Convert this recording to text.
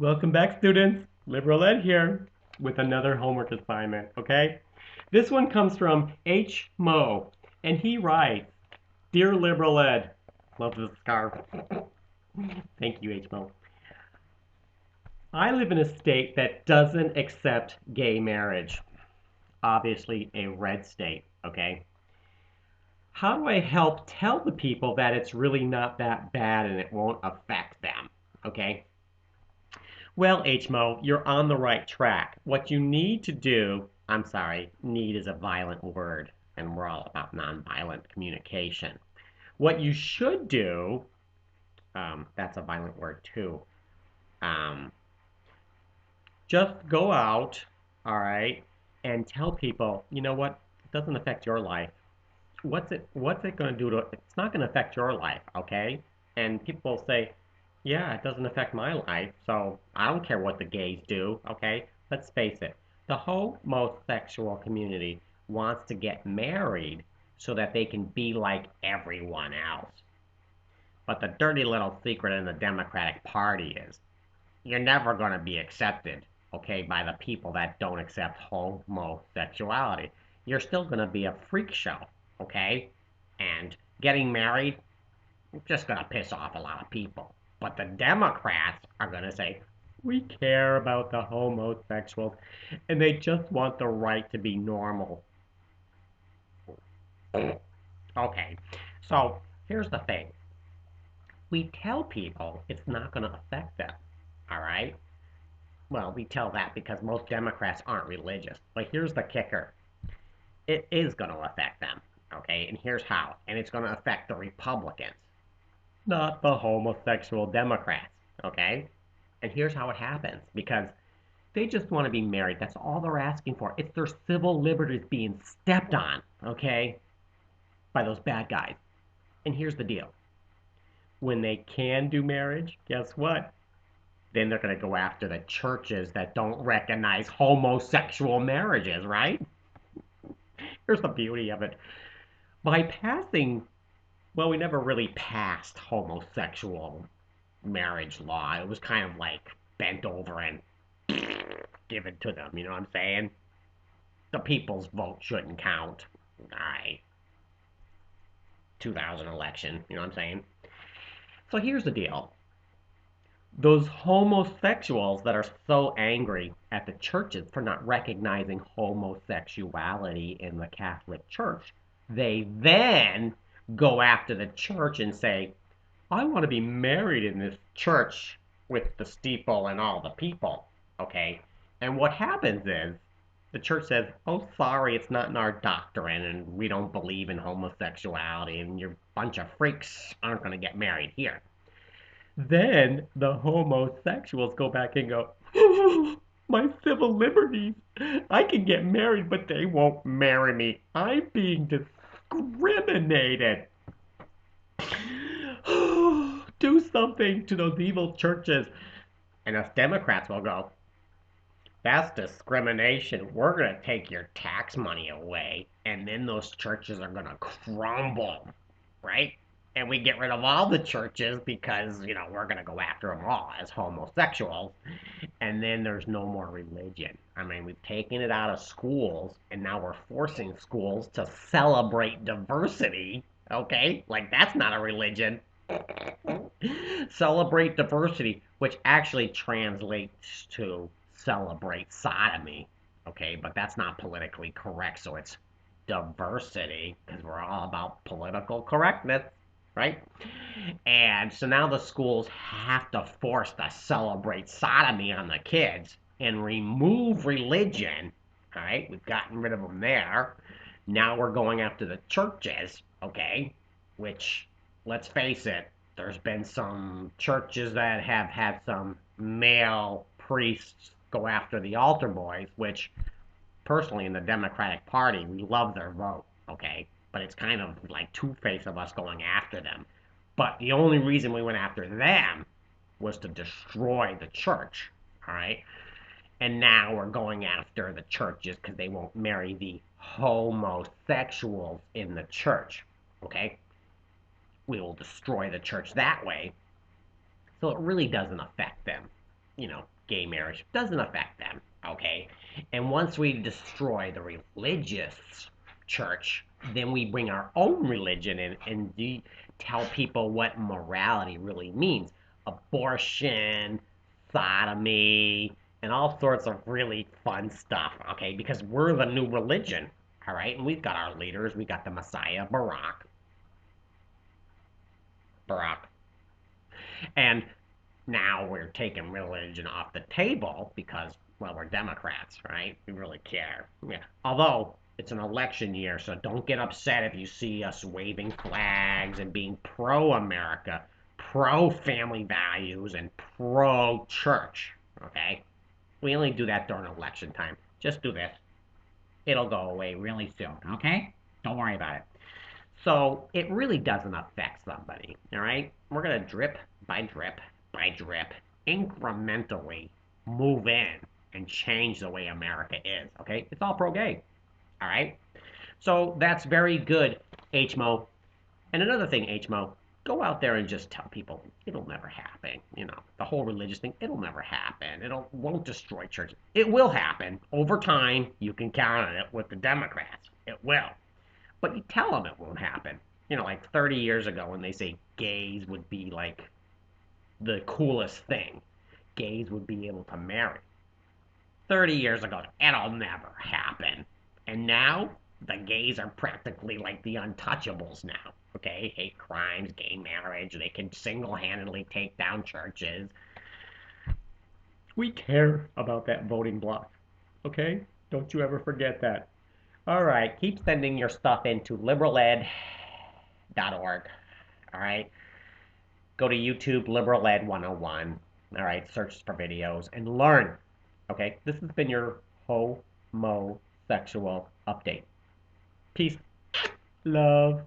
Welcome back, students. Liberal Ed here with another homework assignment, okay? This one comes from HoMo, and he writes, Dear Liberal Ed, love this scarf. Thank you, HoMo. I live in a state that doesn't accept gay marriage. Obviously, a red state, okay? How do I help tell the people that it's really not that bad and it won't affect them, okay? Well, HMO, you're on the right track. What you need to do, I'm sorry, need is a violent word, and we're all about nonviolent communication. What you should do, that's a violent word too, um, just go out, all right, and tell people, you know what, it doesn't affect your life. What's it going to do to it? It's not going to affect your life, okay? And people say, yeah, it doesn't affect my life, so I don't care what the gays do, okay? Let's face it, the homosexual community wants to get married so that they can be like everyone else. But the dirty little secret in the Democratic Party is you're never going to be accepted, okay, by the people that don't accept homosexuality. You're still going to be a freak show, okay? And getting married, just going to piss off a lot of people. But the Democrats are going to say, we care about the homosexuals, and they just want the right to be normal. Okay, so here's the thing. We tell people it's not going to affect them, all right? Well, we tell that because most Democrats aren't religious. But here's the kicker. It is going to affect them, okay? And here's how. And it's going to affect the Republicans, not the homosexual Democrats, okay? And here's how it happens. Because they just want to be married. That's all they're asking for. It's their civil liberties being stepped on, okay? By those bad guys. And here's the deal. When they can do marriage, guess what? Then they're going to go after the churches that don't recognize homosexual marriages, right? Here's the beauty of it. By passing, well, we never really passed homosexual marriage law. It was kind of like bent over and given to them, you know what I'm saying? The people's vote shouldn't count. All right. 2000 election, you know what I'm saying? So here's the deal. Those homosexuals that are so angry at the churches for not recognizing homosexuality in the Catholic Church, they then go after the church and say, I want to be married in this church with the steeple and all the people. Okay? And what happens is the church says, oh, sorry, it's not in our doctrine, and we don't believe in homosexuality, and your bunch of freaks aren't going to get married here. Then the homosexuals go back and go, my civil liberties. I can get married, but they won't marry me. I'm being discriminated. Do something to those evil churches. And us Democrats will go, that's discrimination. We're going to take your tax money away, and then those churches are going to crumble, right? And we get rid of all the churches because, we're going to go after them all as homosexuals. And then there's no more religion. I mean, we've taken it out of schools, and now we're forcing schools to celebrate diversity. Okay? Like, that's not a religion. Celebrate diversity, which actually translates to celebrate sodomy. Okay, but that's not politically correct, so it's diversity because we're all about political correctness, right? And so now the schools have to force to celebrate sodomy on the kids and remove religion. All right, we've gotten rid of them there. Now we're going after the churches, okay? Which, let's face it, there's been some churches that have had some male priests go after the altar boys, which personally in the Democratic Party, we love their vote, okay? But it's kind of like two-faced of us going after them. But the only reason we went after them was to destroy the church, all right? And now we're going after the churches because they won't marry the homosexuals in the church, okay? We will destroy the church that way. So it really doesn't affect them. gay marriage doesn't affect them, okay? And once we destroy the religious church, then we bring our own religion in and tell people what morality really means. Abortion, sodomy, and all sorts of really fun stuff, okay? Because we're the new religion, all right? And we've got our leaders. We got the Messiah, Barack. And now we're taking religion off the table because, well, we're Democrats, right? We really care. Yeah. Although it's an election year, so don't get upset if you see us waving flags and being pro America, pro family values, and pro church, okay? We only do that during election time. Just do this. It'll go away really soon, okay? Don't worry about it. So it really doesn't affect somebody, all right? We're going to drip by drip, incrementally move in and change the way America is, okay? It's all pro gay, all right? So that's very good, HMO. And another thing, HMO, go out there and just tell people it'll never happen. The whole religious thing, it'll never happen. It won't destroy churches. It will happen over time. You can count on it with the Democrats. It will. But you tell them it won't happen. Like 30 years ago when they say gays would be like the coolest thing. Gays would be able to marry. 30 years ago, it'll never happen. And now, the gays are practically like the untouchables now. Okay? Hate crimes, gay marriage, they can single handedly take down churches. We care about that voting bloc. Okay? Don't you ever forget that. All right, keep sending your stuff into liberaled.org. All right? Go to YouTube, Liberal Ed 101. All right, search for videos and learn. Okay, this has been your homosexual update. Peace. Love.